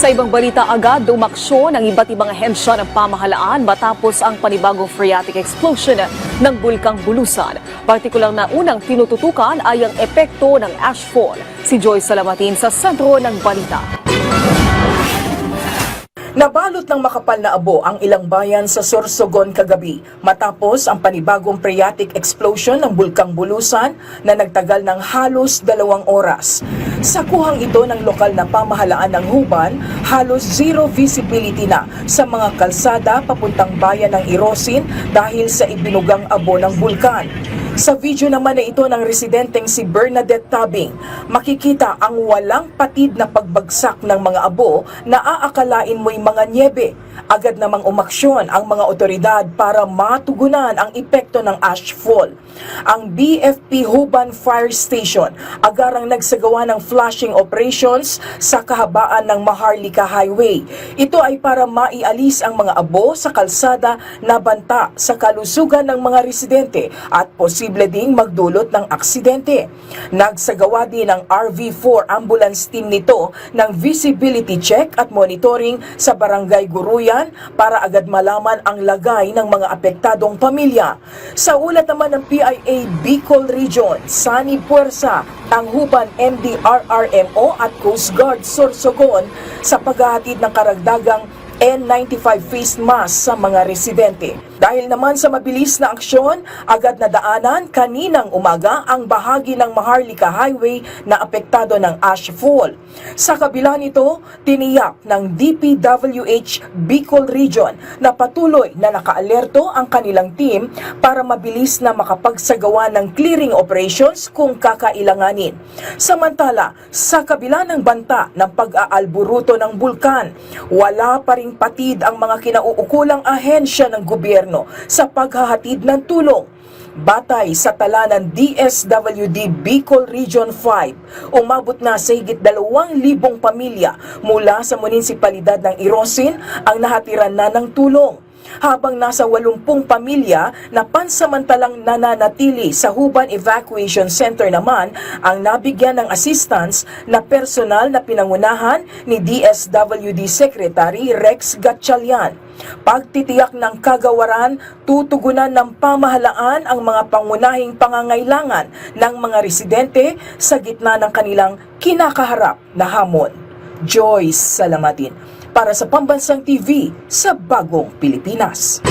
Sa ibang balita agad, dumaksyon ang iba't ibang ahensya ng pamahalaan matapos ang panibagong phreatic explosion ng Bulkang Bulusan. Partikular na unang tinututukan ay ang epekto ng ashfall. Si Joy Salamatin sa sentro ng balita. Nabalot ng makapal na abo ang ilang bayan sa Sorsogon kagabi matapos ang panibagong phreatic explosion ng Bulkang Bulusan na nagtagal ng halos 2 oras. Sa kuhang ito ng lokal na pamahalaan ng Huban, halos zero visibility na sa mga kalsada papuntang bayan ng Irosin dahil sa ibinugang abo ng bulkan. Sa video naman na ito ng residenteng si Bernadette Tabing, makikita ang walang patid na pagbagsak ng mga abo na aakalain mo'y mga nyebe. Agad namang umaksyon ang mga otoridad para matugunan ang epekto ng ashfall. Ang BFP Huban Fire Station agarang nagsagawa ng flashing operations sa kahabaan ng Maharlika Highway. Ito ay para maialis ang mga abo sa kalsada na banta sa kalusugan ng mga residente at posible ding magdulot ng aksidente. Nagsagawa din ang RV4 ambulance team nito ng visibility check at monitoring sa Barangay Guruyan para agad malaman ang lagay ng mga apektadong pamilya. Sa ulat naman ng PIA Bicol Region, Sani Puwersa, ang Huban MDRRMO at Coast Guard Sorsogon sa paghahatid ng karagdagang N95 face mask sa mga residente. Dahil naman sa mabilis na aksyon, agad na daanan kaninang umaga ang bahagi ng Maharlika Highway na apektado ng ashfall. Sa kabila nito, tiniyak ng DPWH Bicol Region na patuloy na nakaalerto ang kanilang team para mabilis na makapagsagawa ng clearing operations kung kakailanganin. Samantala, sa kabila ng banta ng pag-aalburuto ng bulkan, wala pa ring patid ang mga kinauukulang ahensya ng gobyerno sa paghahatid ng tulong. Batay sa tala ng DSWD Bicol Region 5, umabot na sa higit 2,000 pamilya mula sa munisipalidad ng Irosin ang nahatiran na ng tulong. Habang nasa 80 pamilya na pansamantalang nananatili sa Huban Evacuation Center naman ang nabigyan ng assistance na personal na pinangunahan ni DSWD Secretary Rex Gatchalian. Pagtitiyak ng kagawaran, tutugunan ng pamahalaan ang mga pangunahing pangangailangan ng mga residente sa gitna ng kanilang kinakaharap na hamon. Joy Salamatin para sa Pambansang TV sa Bagong Pilipinas.